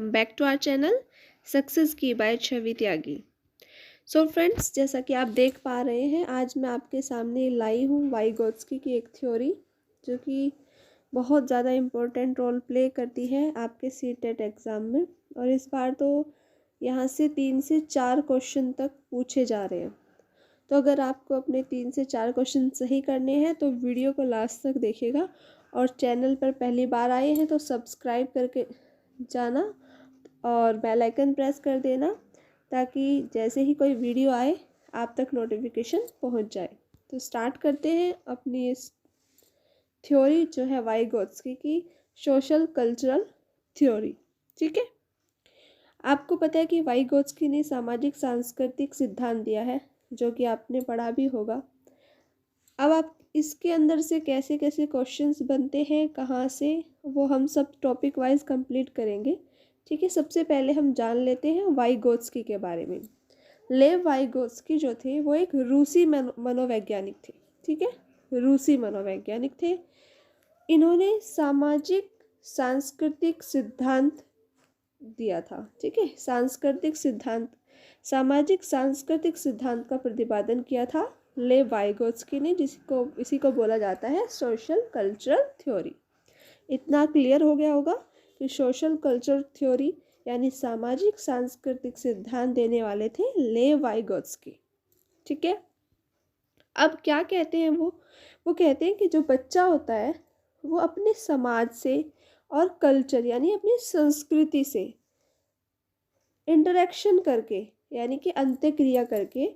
Back to our channel success की by Chhavi Tyagi. So friends, जैसा कि आप देख पा रहे हैं, आज मैं आपके सामने लाई हूँ वाइगोत्स्की की एक थ्योरी जो कि बहुत ज़्यादा इम्पोर्टेंट रोल प्ले करती है आपके सीटेट एग्ज़ाम में। और इस बार तो यहाँ से 3 से 4 क्वेश्चन तक पूछे जा रहे हैं। तो अगर आपको अपने 3 से 4 क्वेश्चन सही करने हैं तो वीडियो को लास्ट तक देखिएगा। और चैनल पर पहली बार आए हैं तो सब्सक्राइब करके जाना और बेल आइकन प्रेस कर देना, ताकि जैसे ही कोई वीडियो आए आप तक नोटिफिकेशन पहुंच जाए। तो स्टार्ट करते हैं अपनी इस थ्योरी जो है वाइगोत्स्की की सोशल कल्चरल थ्योरी। ठीक है, आपको पता है कि वाइगोत्स्की ने सामाजिक सांस्कृतिक सिद्धांत दिया है, जो कि आपने पढ़ा भी होगा। अब आप इसके अंदर से कैसे कैसे क्वेश्चंस बनते हैं, कहाँ से, वो हम सब टॉपिक वाइज कंप्लीट करेंगे। ठीक है, सबसे पहले हम जान लेते हैं वाइगोत्स्की के बारे में। लेव वाइगोत्स्की जो थे वो एक रूसी मनोवैज्ञानिक थे। ठीक है, रूसी मनोवैज्ञानिक थे। इन्होंने सामाजिक सांस्कृतिक सिद्धांत दिया था। ठीक है, सामाजिक सांस्कृतिक सिद्धांत का प्रतिपादन किया था लेव वाइगोत्स्की ने, इसी को बोला जाता है सोशल कल्चरल थ्योरी। इतना क्लियर हो गया होगा कि सोशल कल्चर थ्योरी यानी सामाजिक सांस्कृतिक सिद्धांत देने वाले थे लेव वाइगोत्स्की। ठीक है, अब क्या कहते हैं वो कहते हैं कि जो बच्चा होता है वो अपने समाज से और कल्चर यानी अपनी संस्कृति से इंटरेक्शन करके यानी कि अंत्यक्रिया करके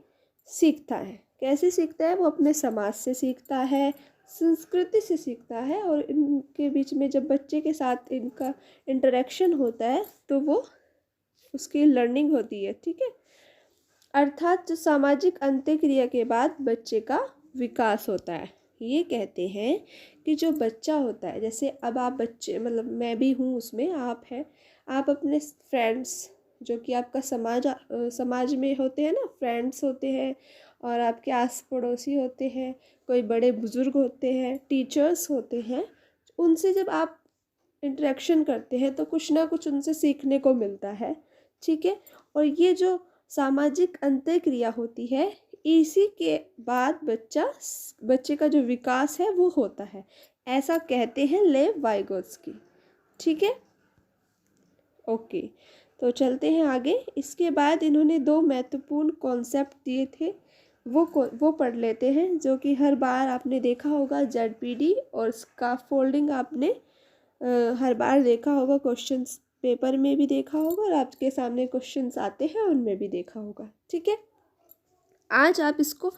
सीखता है। कैसे सीखता है? वो अपने समाज से सीखता है, संस्कृति से सीखता है, और इनके बीच में जब बच्चे के साथ इनका इंटरेक्शन होता है तो वो उसकी लर्निंग होती है। ठीक है, अर्थात जो सामाजिक अंत्यक्रिया के बाद बच्चे का विकास होता है। ये कहते हैं कि जो बच्चा होता है, जैसे अब आप बच्चे, मतलब मैं भी हूँ उसमें, आप हैं, आप अपने फ्रेंड्स जो कि आपका समाज में होते हैं ना, फ्रेंड्स होते हैं, और आपके आस पड़ोसी होते हैं, कोई बड़े बुजुर्ग होते हैं, टीचर्स होते हैं, उनसे जब आप इंटरेक्शन करते हैं तो कुछ ना कुछ उनसे सीखने को मिलता है। ठीक है, और ये जो सामाजिक अंत्यक्रिया होती है, इसी के बाद बच्चे का जो विकास है वो होता है, ऐसा कहते हैं लेव वाइगोत्स्की। ठीक है, ओके, तो चलते हैं आगे। इसके बाद इन्होंने 2 महत्वपूर्ण कॉन्सेप्ट दिए थे, वो पढ़ लेते हैं, जो कि हर बार आपने देखा होगा। जेडपीडी और स्काफोल्डिंग आपने हर बार देखा होगा, क्वेश्चंस पेपर में भी देखा होगा, और आपके सामने क्वेश्चंस आते हैं उनमें भी देखा होगा। ठीक है, आज आप इसको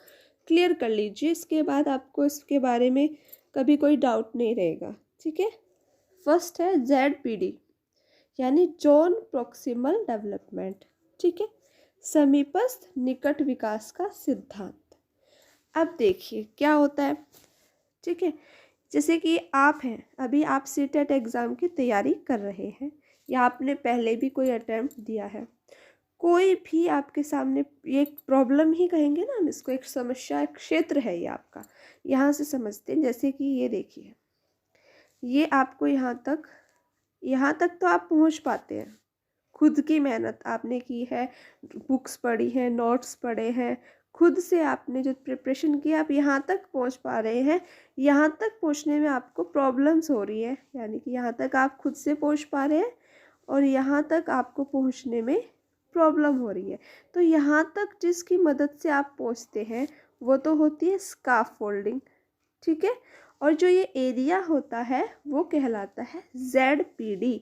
क्लियर कर लीजिए, इसके बाद आपको इसके बारे में कभी कोई डाउट नहीं रहेगा। ठीक है, फर्स्ट है जेडपीडी यानी जोन प्रॉक्सिमल डेवलपमेंट। ठीक है, समीपस्थ निकट विकास का सिद्धांत। अब देखिए क्या होता है। ठीक है, जैसे कि आप हैं, अभी आप सीटेट एग्ज़ाम की तैयारी कर रहे हैं, या आपने पहले भी कोई अटैम्प्ट दिया है, कोई भी आपके सामने ये एक प्रॉब्लम ही कहेंगे ना हम इसको, एक समस्या, एक क्षेत्र है ये आपका, यहाँ से समझते हैं। जैसे कि ये देखिए, ये आपको यहाँ तक तो आप पहुँच पाते हैं, खुद की मेहनत आपने की है, बुक्स पढ़ी हैं, नोट्स पढ़े हैं, खुद से आपने जो प्रिपरेशन की, आप यहाँ तक पहुँच पा रहे हैं। यहाँ तक पहुँचने में आपको प्रॉब्लम्स हो रही है, यानी कि यहाँ तक आप खुद से पहुँच पा रहे हैं और यहाँ तक आपको पहुँचने में प्रॉब्लम हो रही है। तो यहाँ तक जिसकी मदद से आप पहुँचते हैं वो तो होती है स्काफोल्डिंग। ठीक है, और जो ये एरिया होता है वो कहलाता है जेडपीडी।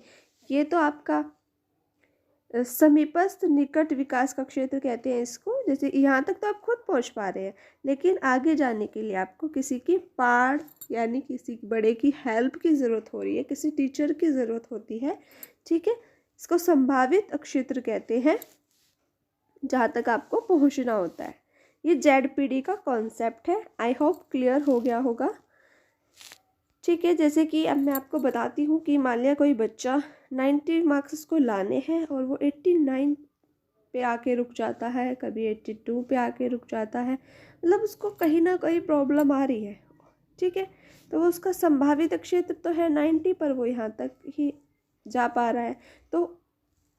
ये तो आपका समीपस्थ निकट विकास का क्षेत्र कहते हैं इसको। जैसे यहाँ तक तो आप खुद पहुँच पा रहे हैं, लेकिन आगे जाने के लिए आपको किसी की पार यानी किसी बड़े की हेल्प की ज़रूरत हो रही है, किसी टीचर की ज़रूरत होती है। ठीक है, इसको संभावित क्षेत्र कहते हैं, जहाँ तक आपको पहुँचना होता है। ये जेडपीडी का कॉन्सेप्ट है। आई होप क्लियर हो गया होगा। ठीक है, जैसे कि अब मैं आपको बताती हूँ कि मान लिया कोई बच्चा 90 मार्क्स उसको लाने हैं और वो 89 पे आके रुक जाता है, कभी 82 पे आके रुक जाता है, मतलब उसको कहीं ना कहीं प्रॉब्लम आ रही है। ठीक है, तो वो उसका संभावित क्षेत्र तो है 90, पर वो यहाँ तक ही जा पा रहा है। तो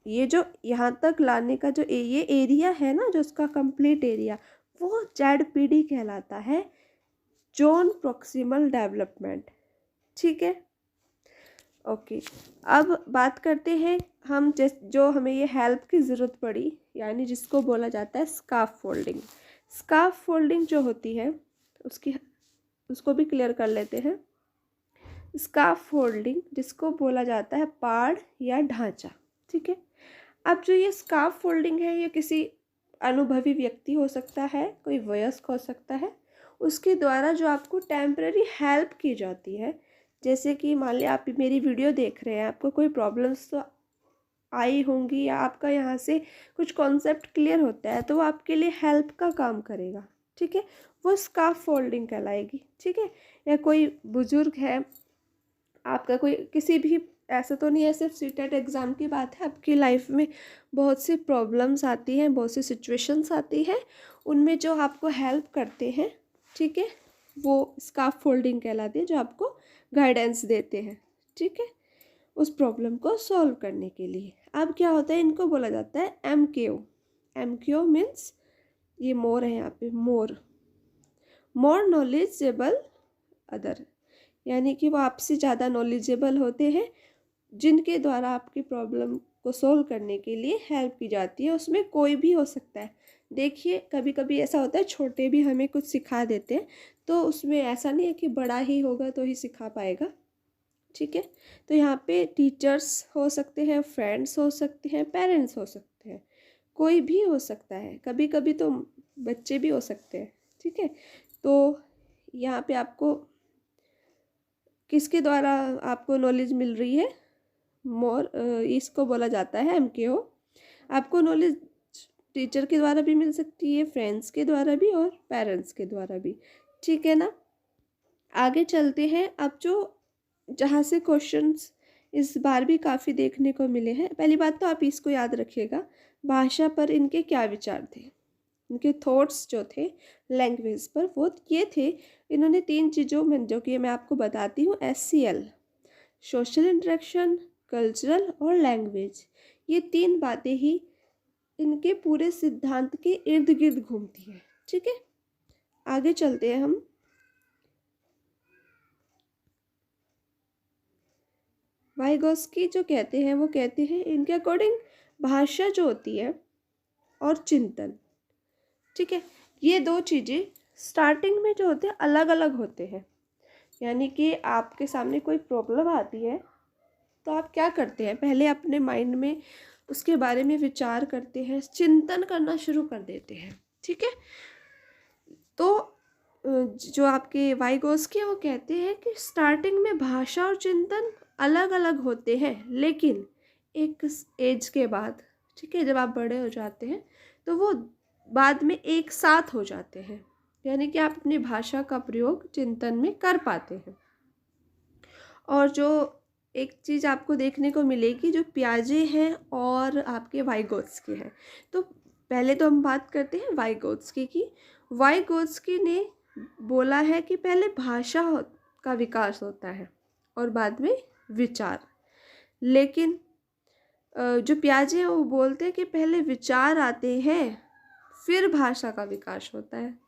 ये जो यहाँ तक लाने का जो ये एरिया है ना, जो उसका कंप्लीट एरिया, वो ZPD कहलाता है, जोन प्रॉक्सिमल डेवलपमेंट। ठीक है, ओके। अब बात करते हैं हम जो हमें ये हेल्प की ज़रूरत पड़ी, यानी जिसको बोला जाता है स्काफ फोल्डिंग। स्काफ फोल्डिंग जो होती है उसको भी क्लियर कर लेते हैं। स्काफ फोल्डिंग जिसको बोला जाता है पाड़ या ढांचा। ठीक है, अब जो ये स्काफ फोल्डिंग है, ये किसी अनुभवी व्यक्ति हो सकता है, कोई वयस्क हो सकता है, उसके द्वारा जो आपको टेम्पररी हेल्प की जाती है। जैसे कि मान लिया आप मेरी वीडियो देख रहे हैं, आपको कोई प्रॉब्लम्स तो आई होंगी, या आपका यहाँ से कुछ कॉन्सेप्ट क्लियर होता है, तो वो आपके लिए हेल्प का काम करेगा। ठीक है, वो स्काफ फोल्डिंग कहलाएगी। ठीक है, या कोई बुजुर्ग है आपका, कोई किसी भी, ऐसा तो नहीं है सिर्फ सीटेट एग्ज़ाम की बात है, आपकी लाइफ में बहुत सी प्रॉब्लम्स आती हैं, बहुत सी सिचुएशंस आती हैं, उनमें जो आपको हेल्प करते हैं, ठीक है, वो स्काफ फोल्डिंग कहलाती है, जो आपको गाइडेंस देते हैं। ठीक है, उस प्रॉब्लम को सॉल्व करने के लिए। अब क्या होता है, इनको बोला जाता है MKO। MKO मीन्स, ये मोर है यहाँ पे, मोर नॉलेजेबल अदर, यानी कि वो आपसे ज़्यादा नॉलेजेबल होते हैं, जिनके द्वारा आपकी प्रॉब्लम को सोल्व करने के लिए हेल्प की जाती है। उसमें कोई भी हो सकता है। देखिए, कभी कभी ऐसा होता है छोटे भी हमें कुछ सिखा देते हैं, तो उसमें ऐसा नहीं है कि बड़ा ही होगा तो ही सिखा पाएगा। ठीक है, तो यहाँ पे टीचर्स हो सकते हैं, फ्रेंड्स हो सकते हैं, पेरेंट्स हो सकते हैं, कोई भी हो सकता है, कभी कभी तो बच्चे भी हो सकते हैं। ठीक है, तो यहाँ पे आपको किसके द्वारा आपको नॉलेज मिल रही है, इसको बोला जाता है MKO। आपको नॉलेज टीचर के द्वारा भी मिल सकती है, फ्रेंड्स के द्वारा भी, और पेरेंट्स के द्वारा भी। ठीक है ना, आगे चलते हैं। अब जो जहाँ से क्वेश्चंस इस बार भी काफ़ी देखने को मिले हैं, पहली बात तो आप इसको याद रखिएगा, भाषा पर इनके क्या विचार थे, इनके थॉट्स जो थे लैंग्वेज पर, वो ये थे, इन्होंने 3 चीज़ों में, जो कि मैं आपको बताती हूँ, SCL, सोशल इंटरेक्शन, कल्चरल और लैंग्वेज, ये 3 बातें ही इनके पूरे सिद्धांत के इर्द गिर्द घूमती है। ठीक है, आगे चलते हैं हम। वाइगोस्की जो कहते हैं, वो कहते हैं इनके अकॉर्डिंग भाषा जो होती है और चिंतन, ठीक है, ये 2 चीज़ें स्टार्टिंग में जो होते हैं अलग अलग होते हैं। यानी कि आपके सामने कोई प्रॉब्लम आती है, तो आप क्या करते हैं, पहले अपने माइंड में उसके बारे में विचार करते हैं, चिंतन करना शुरू कर देते हैं। ठीक है, तो जो आपके वाइगोस्की वो कहते हैं कि स्टार्टिंग में भाषा और चिंतन अलग अलग होते हैं, लेकिन एक एज के बाद, ठीक है, जब आप बड़े हो जाते हैं, तो वो बाद में एक साथ हो जाते हैं, यानी कि आप अपनी भाषा का प्रयोग चिंतन में कर पाते हैं। और जो एक चीज़ आपको देखने को मिलेगी, जो पियाजे हैं और आपके वाइगोत्स्की हैं, तो पहले तो हम बात करते हैं वाइगोत्स्की की। वाइगोत्स्की ने बोला है कि पहले भाषा का विकास होता है और बाद में विचार, लेकिन जो पियाजे हैं वो बोलते हैं कि पहले विचार आते हैं, फिर भाषा का विकास होता है।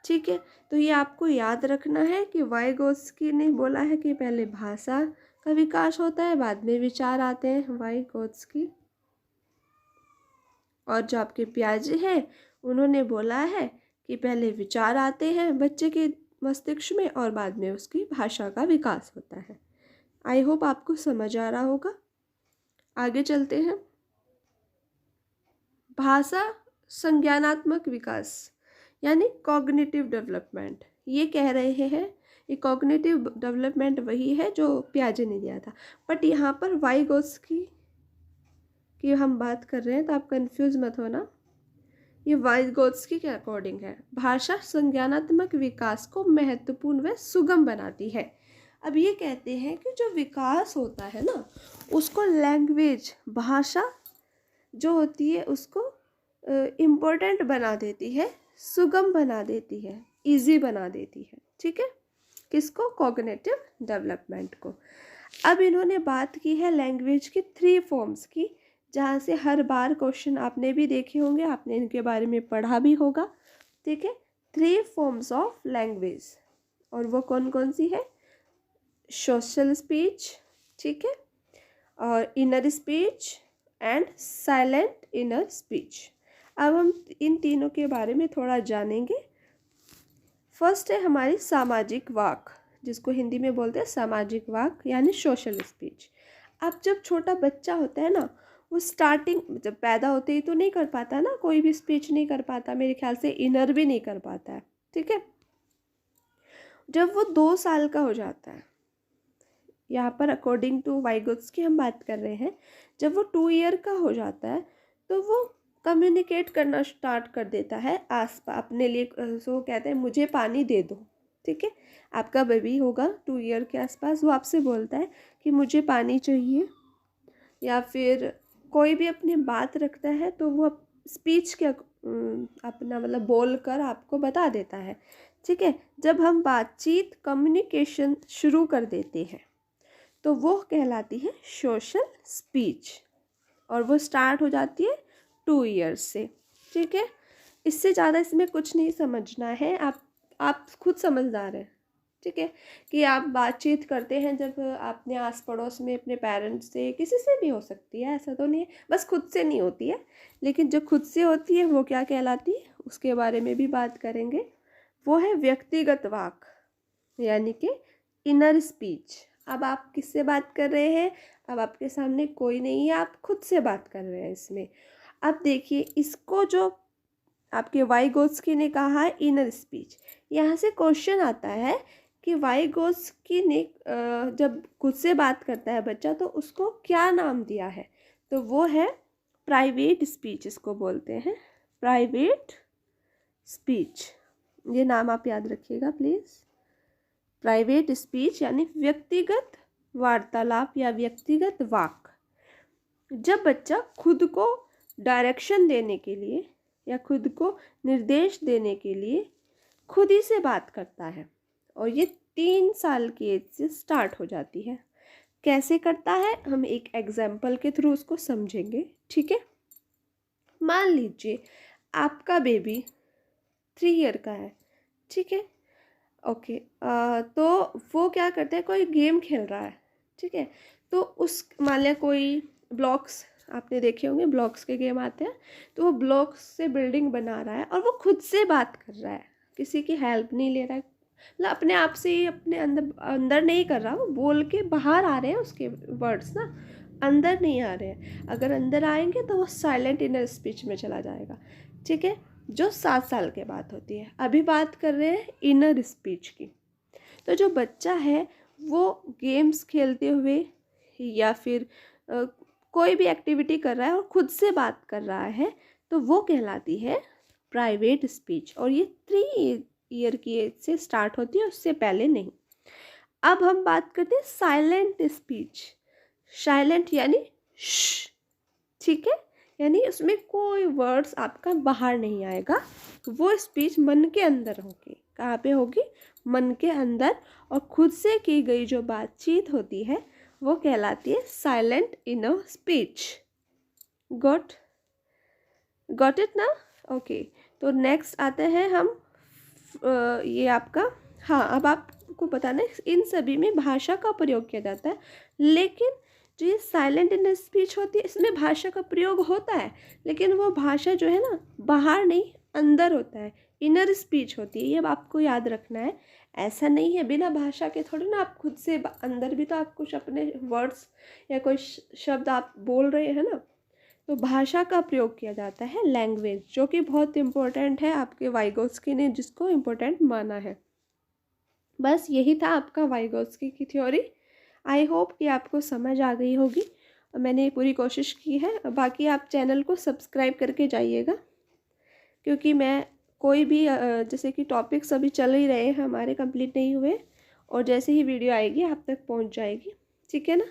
ठीक है, तो ये आपको याद रखना है कि वाइगोत्स्की ने बोला है कि पहले भाषा का विकास होता है, बाद में विचार आते हैं, वाइगोत्स्की। और जो आपके पियाजे हैं, उन्होंने बोला है कि पहले विचार आते हैं बच्चे के मस्तिष्क में, और बाद में उसकी भाषा का विकास होता है। आई होप आपको समझ आ रहा होगा। आगे चलते हैं। भाषा संज्ञानात्मक विकास, यानी कॉग्निटिव डेवलपमेंट, ये कह रहे हैं। ये कॉग्निटिव डेवलपमेंट वही है जो पियाजे ने दिया था, बट यहाँ पर वाइगोत्स्की की हम बात कर रहे हैं, तो आप कंफ्यूज मत होना। ये वाइगोत्स्की के अकॉर्डिंग है, भाषा संज्ञानात्मक विकास को महत्वपूर्ण व सुगम बनाती है। अब ये कहते हैं कि जो विकास होता है ना, उसको लैंग्वेज, भाषा जो होती है, उसको इम्पोर्टेंट बना देती है, सुगम बना देती है, इजी बना देती है। ठीक है, किसको, कॉग्निटिव डेवलपमेंट को। अब इन्होंने बात की है लैंग्वेज की 3 फॉर्म्स की, जहाँ से हर बार क्वेश्चन आपने भी देखे होंगे, आपने इनके बारे में पढ़ा भी होगा। ठीक है, 3 फॉर्म्स ऑफ लैंग्वेज, और वो कौन कौन सी है? सोशल स्पीच, ठीक है, और inner speech and silent inner speech. अब हम इन तीनों के बारे में थोड़ा जानेंगे। फर्स्ट है हमारी सामाजिक वाक, जिसको हिंदी में बोलते हैं सामाजिक वाक यानी सोशल स्पीच। अब जब छोटा बच्चा होता है ना, वो स्टार्टिंग जब पैदा होते ही तो नहीं कर पाता ना, कोई भी स्पीच नहीं कर पाता, मेरे ख्याल से इनर भी नहीं कर पाता है। ठीक है, जब वो 2 साल का हो जाता है, यहाँ पर अकॉर्डिंग टू वाइगोत्स की हम बात कर रहे हैं, जब वो 2 ईयर का हो जाता है तो वो कम्युनिकेट करना स्टार्ट कर देता है आस पास अपने लिए। सो कहते हैं मुझे पानी दे दो। ठीक है, आपका बेबी होगा 2 ईयर के आसपास, वो आपसे बोलता है कि मुझे पानी चाहिए, या फिर कोई भी अपनी बात रखता है तो वो स्पीच के अपना मतलब बोल कर आपको बता देता है। ठीक है, जब हम बातचीत कम्युनिकेशन शुरू कर देते हैं तो वो कहलाती है सोशल स्पीच, और वो स्टार्ट हो जाती है 2 ईयर्स से। ठीक है, इससे ज़्यादा इसमें कुछ नहीं समझना है, आप खुद समझदार हैं। ठीक है, कि आप बातचीत करते हैं जब आपने आस पड़ोस में अपने पेरेंट्स से, किसी से भी हो सकती है, ऐसा तो नहीं है बस खुद से नहीं होती है, लेकिन जो खुद से होती है वो क्या कहलाती है, उसके बारे में भी बात करेंगे। वो है व्यक्तिगत वाक यानी कि इनर स्पीच। अब आप किससे बात कर रहे हैं? अब आपके सामने कोई नहीं है, आप खुद से बात कर रहे हैं इसमें। अब देखिए, इसको जो आपके वाइगोत्स्की ने कहा है इनर स्पीच, यहाँ से क्वेश्चन आता है कि वाइगोत्स्की ने जब खुद से बात करता है बच्चा तो उसको क्या नाम दिया है? तो वो है प्राइवेट स्पीच, इसको बोलते हैं प्राइवेट स्पीच। ये नाम आप याद रखिएगा प्लीज़। प्राइवेट स्पीच यानी व्यक्तिगत वार्तालाप या व्यक्तिगत वाक। जब बच्चा खुद को डायरेक्शन देने के लिए या खुद को निर्देश देने के लिए खुद ही से बात करता है, और ये 3 साल की एज से स्टार्ट हो जाती है। कैसे करता है, हम एक एग्जाम्पल के थ्रू उसको समझेंगे। ठीक है, मान लीजिए आपका बेबी 3 ईयर का है। ठीक है, ओके, तो वो क्या करता है, कोई गेम खेल रहा है। ठीक है, तो उस मान लिया कोई ब्लॉक्स, आपने देखे होंगे ब्लॉक्स के गेम आते हैं, तो वो ब्लॉक्स से बिल्डिंग बना रहा है और वो खुद से बात कर रहा है, किसी की हेल्प नहीं ले रहा है, मतलब अपने आप से ही अपने अंदर अंदर नहीं कर रहा, वो बोल के बाहर आ रहे हैं उसके वर्ड्स ना, अंदर नहीं आ रहे हैं। अगर अंदर आएंगे तो वो साइलेंट इनर स्पीच में चला जाएगा। ठीक है, जो 7 साल के बाद होती है। अभी बात कर रहे हैं इनर स्पीच की। तो जो बच्चा है वो गेम्स खेलते हुए या फिर कोई भी एक्टिविटी कर रहा है और खुद से बात कर रहा है, तो वो कहलाती है प्राइवेट स्पीच, और ये 3 ईयर की एज से स्टार्ट होती है, उससे पहले नहीं। अब हम बात करते हैं साइलेंट स्पीच। साइलेंट यानी श, ठीक है, यानी उसमें कोई वर्ड्स आपका बाहर नहीं आएगा, वो स्पीच मन के अंदर होगी। कहाँ पे होगी? मन के अंदर, और खुद से की गई जो बातचीत होती है वो कहलाती है silent inner speech. Got it ना? ओके, तो नेक्स्ट आते हैं हम ये आपका, हाँ, अब आपको बताना है इन सभी में भाषा का प्रयोग किया जाता है, लेकिन जो ये साइलेंट इनर स्पीच होती है इसमें भाषा का प्रयोग होता है, लेकिन वो भाषा जो है ना बाहर नहीं अंदर होता है, इनर स्पीच होती है। ये अब आपको याद रखना है, ऐसा नहीं है बिना भाषा के थोड़ी ना आप खुद से अंदर भी तो आप कुछ अपने वर्ड्स या कोई शब्द आप बोल रहे हैं ना, तो भाषा का प्रयोग किया जाता है लैंग्वेज, जो कि बहुत इम्पोर्टेंट है आपके वाइगोत्स्की ने जिसको इम्पोर्टेंट माना है। बस यही था आपका वाइगोत्स्की की थ्योरी। आई होप कि आपको समझ आ गई होगी, मैंने पूरी कोशिश की है। बाकी आप चैनल को सब्सक्राइब करके जाइएगा, क्योंकि मैं कोई भी जैसे कि टॉपिक्स अभी चल ही रहे हैं हमारे, कंप्लीट नहीं हुए, और जैसे ही वीडियो आएगी आप तक पहुंच जाएगी। ठीक है ना?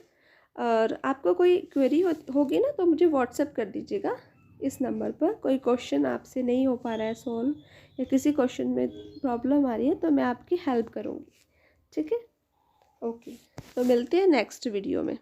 और आपको कोई क्वेरी होगी ना तो मुझे व्हाट्सएप कर दीजिएगा इस नंबर पर। कोई क्वेश्चन आपसे नहीं हो पा रहा है सॉल्व, या किसी क्वेश्चन में प्रॉब्लम आ रही है तो मैं आपकी हेल्प करूँगी। ठीक है, ओके, तो मिलते हैं नेक्स्ट वीडियो में।